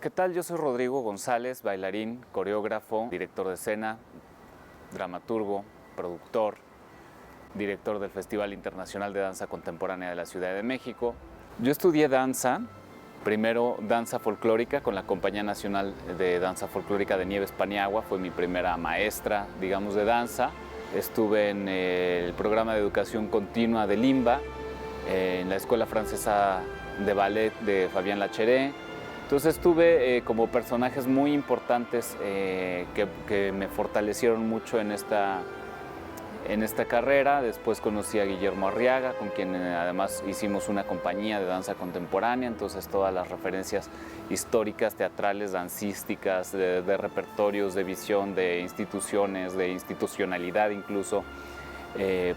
¿Qué tal? Yo soy Rodrigo González, bailarín, coreógrafo, director de escena, dramaturgo, productor, director del Festival Internacional de Danza Contemporánea de la Ciudad de México. Yo estudié danza, primero danza folclórica con la Compañía Nacional de Danza Folclórica de Nieves Paniagua, fue mi primera maestra, digamos, de danza. Estuve en el programa de educación continua de Limba, en la Escuela Francesa de Ballet de Fabián Lacheré. Entonces tuve como personajes muy importantes que me fortalecieron mucho en esta carrera. Después conocí a Guillermo Arriaga, con quien además hicimos una compañía de danza contemporánea, entonces todas las referencias históricas, teatrales, dancísticas, de repertorios, de visión, de instituciones, de institucionalidad incluso,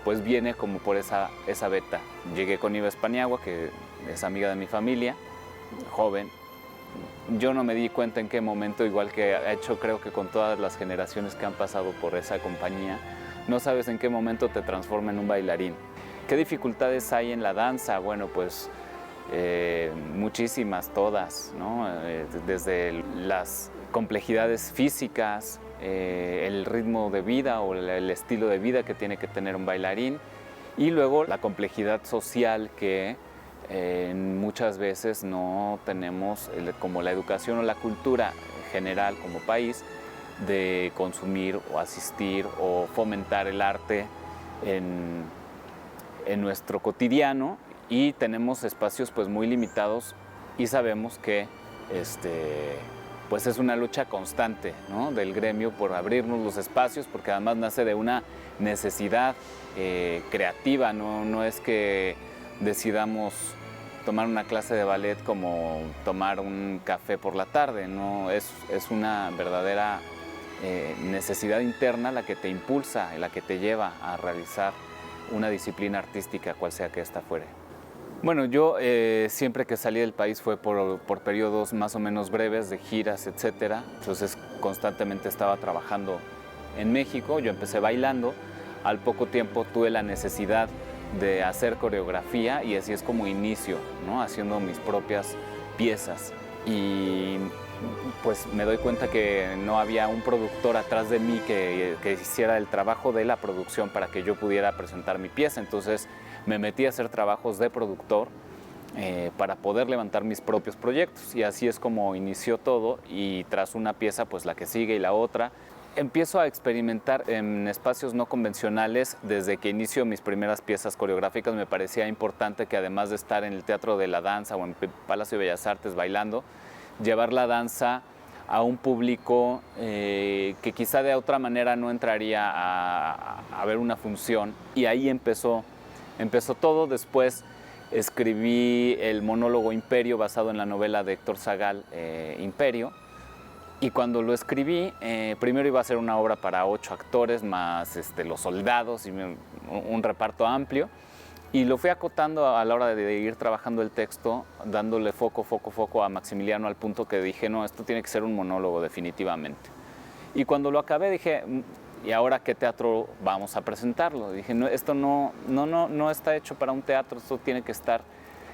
pues viene como por esa beta. Llegué con Nieves Paniagua, que es amiga de mi familia, joven. Yo no me di cuenta en qué momento, igual que ha hecho creo que con todas las generaciones que han pasado por esa compañía, no sabes en qué momento te transforma en un bailarín. ¿Qué dificultades hay en la danza? Bueno, pues muchísimas, todas, ¿no? Desde las complejidades físicas, el ritmo de vida o el estilo de vida que tiene que tener un bailarín, y luego la complejidad social que muchas veces no tenemos como la educación o la cultura general como país de consumir o asistir o fomentar el arte en nuestro cotidiano, y tenemos espacios pues muy limitados, y sabemos que pues es una lucha constante, ¿no?, del gremio por abrirnos los espacios, porque además nace de una necesidad creativa, no es que decidamos tomar una clase de ballet como tomar un café por la tarde, no, es una verdadera necesidad interna la que te impulsa, la que te lleva a realizar una disciplina artística, cual sea que ésta fuere. Bueno, yo siempre que salí del país fue por periodos más o menos breves de giras, etcétera. Entonces constantemente estaba trabajando en México. Yo empecé bailando, al poco tiempo tuve la necesidad de hacer coreografía, y así es como inicio, ¿no?, haciendo mis propias piezas. Y pues me doy cuenta que no había un productor atrás de mí que hiciera el trabajo de la producción para que yo pudiera presentar mi pieza. Entonces me metí a hacer trabajos de productor para poder levantar mis propios proyectos, y así es como inició todo. Y tras una pieza, pues la que sigue y la otra. Empiezo a experimentar en espacios no convencionales. Desde que inicio mis primeras piezas coreográficas me parecía importante que, además de estar en el Teatro de la Danza o en Palacio de Bellas Artes bailando, llevar la danza a un público que quizá de otra manera no entraría a ver una función. Y ahí empezó todo. Después escribí el monólogo Imperio, basado en la novela de Héctor Zagal, Imperio. Y cuando lo escribí, primero iba a ser una obra para 8 actores, más los soldados y un reparto amplio. Y lo fui acotando a la hora de ir trabajando el texto, dándole foco a Maximiliano, al punto que dije, no, esto tiene que ser un monólogo definitivamente. Y cuando lo acabé dije, ¿y ahora qué teatro vamos a presentarlo? Dije, no, esto no está hecho para un teatro, esto tiene que estar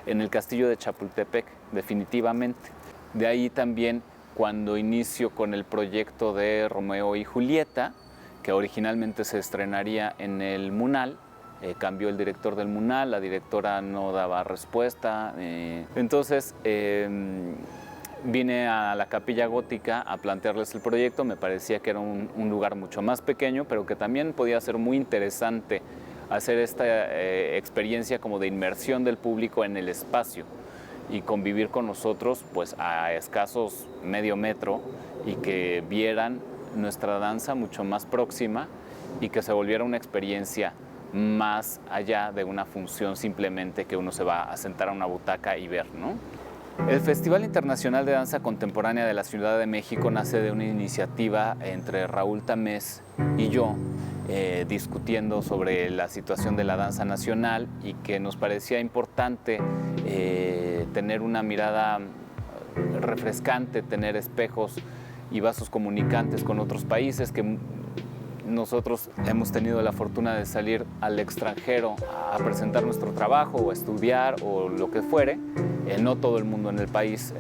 en el Castillo de Chapultepec, definitivamente. De ahí también, cuando inicio con el proyecto de Romeo y Julieta, que originalmente se estrenaría en el Munal, cambió el director del Munal, la directora no daba respuesta. Entonces vine a la Capilla Gótica a plantearles el proyecto. Me parecía que era un lugar mucho más pequeño, pero que también podía ser muy interesante hacer esta experiencia como de inmersión del público en el espacio y convivir con nosotros pues a escasos medio metro, y que vieran nuestra danza mucho más próxima, y que se volviera una experiencia más allá de una función simplemente que uno se va a sentar a una butaca y ver, ¿no? El Festival Internacional de Danza Contemporánea de la Ciudad de México nace de una iniciativa entre Raúl Tamés y yo, discutiendo sobre la situación de la danza nacional, y que nos parecía importante tener una mirada refrescante, tener espejos y vasos comunicantes con otros países, que nosotros hemos tenido la fortuna de salir al extranjero a presentar nuestro trabajo o a estudiar o lo que fuere. No todo el mundo en el país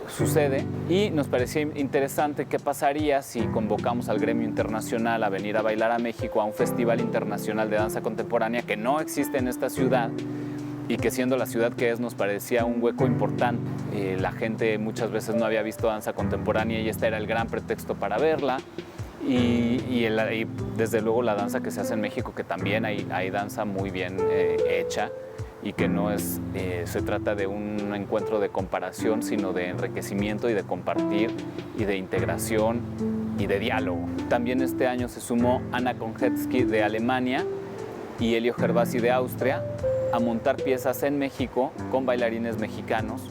sucede, y nos parecía interesante qué pasaría si convocamos al gremio internacional a venir a bailar a México a un festival internacional de danza contemporánea que no existe en esta ciudad y que, siendo la ciudad que es, nos parecía un hueco importante. La gente muchas veces no había visto danza contemporánea y este era el gran pretexto para verla. Y desde luego la danza que se hace en México, que también hay danza muy bien hecha, y que no se trata de un encuentro de comparación, sino de enriquecimiento y de compartir y de integración y de diálogo. También este año se sumó Anna Konchetsky de Alemania y Elio Gervasi de Austria a montar piezas en México con bailarines mexicanos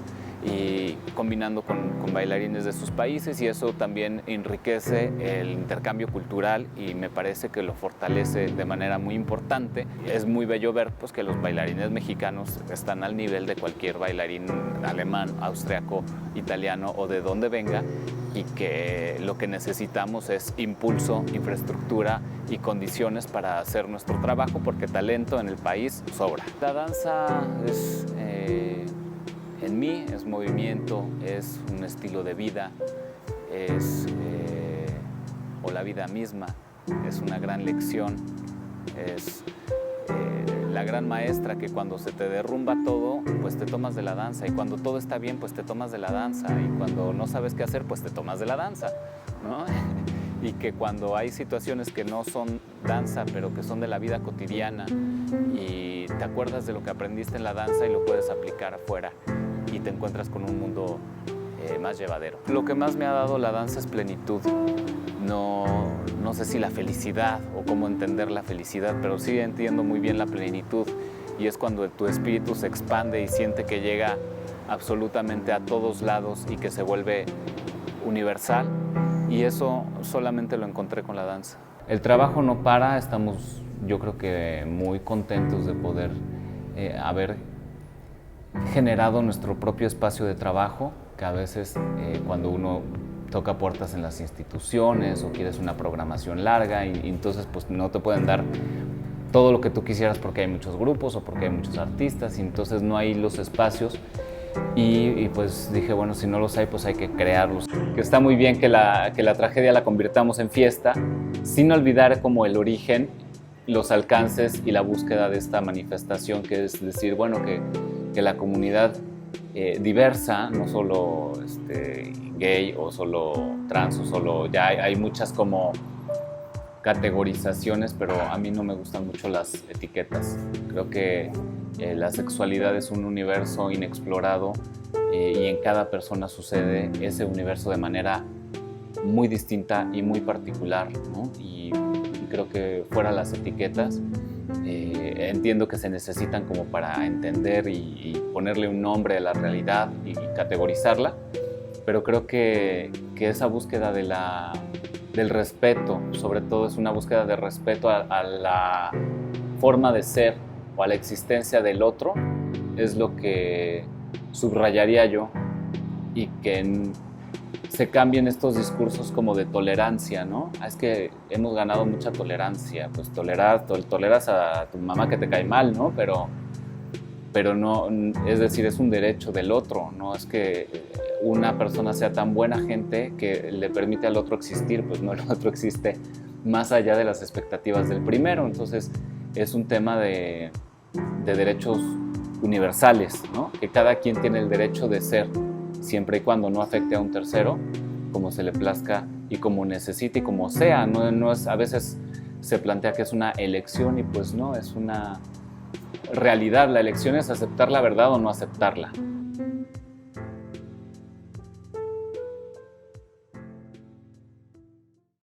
y combinando con bailarines de sus países, y eso también enriquece el intercambio cultural y me parece que lo fortalece de manera muy importante. Es muy bello ver pues, que los bailarines mexicanos están al nivel de cualquier bailarín alemán, austriaco, italiano o de donde venga, y que lo que necesitamos es impulso, infraestructura y condiciones para hacer nuestro trabajo, porque talento en el país sobra. La danza es... en mí es movimiento, es un estilo de vida, o la vida misma, es una gran lección, es la gran maestra que cuando se te derrumba todo, pues te tomas de la danza, y cuando todo está bien, pues te tomas de la danza, y cuando no sabes qué hacer, pues te tomas de la danza, ¿no? Y que cuando hay situaciones que no son danza, pero que son de la vida cotidiana, y te acuerdas de lo que aprendiste en la danza y lo puedes aplicar afuera, y te encuentras con un mundo más llevadero. Lo que más me ha dado la danza es plenitud. No sé si la felicidad o cómo entender la felicidad, pero sí entiendo muy bien la plenitud, y es cuando tu espíritu se expande y siente que llega absolutamente a todos lados y que se vuelve universal, y eso solamente lo encontré con la danza. El trabajo no para, estamos yo creo que muy contentos de poder haber generado nuestro propio espacio de trabajo, que a veces cuando uno toca puertas en las instituciones o quieres una programación larga y entonces pues no te pueden dar todo lo que tú quisieras porque hay muchos grupos o porque hay muchos artistas, y entonces no hay los espacios, y pues dije, bueno, si no los hay, pues hay que crearlos. Que está muy bien que la tragedia la convirtamos en fiesta, sin olvidar como el origen, los alcances y la búsqueda de esta manifestación, que es decir, bueno, que la comunidad diversa, no solo gay o solo trans o solo, ya hay muchas como categorizaciones, pero a mí no me gustan mucho las etiquetas. Creo que la sexualidad es un universo inexplorado, y en cada persona sucede ese universo de manera muy distinta y muy particular, ¿no? Y creo que fuera las etiquetas, entiendo que se necesitan como para entender y ponerle un nombre a la realidad y categorizarla, pero creo que esa búsqueda del respeto, sobre todo, es una búsqueda de respeto a la forma de ser o a la existencia del otro, es lo que subrayaría yo, y que se cambien estos discursos como de tolerancia, ¿no? Es que hemos ganado mucha tolerancia, pues toleras a tu mamá que te cae mal, ¿no? Pero no, es decir, es un derecho del otro, no es que una persona sea tan buena gente que le permite al otro existir, pues no, el otro existe más allá de las expectativas del primero, entonces es un tema de derechos universales, ¿no? Que cada quien tiene el derecho de ser, siempre y cuando no afecte a un tercero, como se le plazca y como necesite y como sea. No es, a veces se plantea que es una elección, y pues no, es una realidad. La elección es aceptar la verdad o no aceptarla.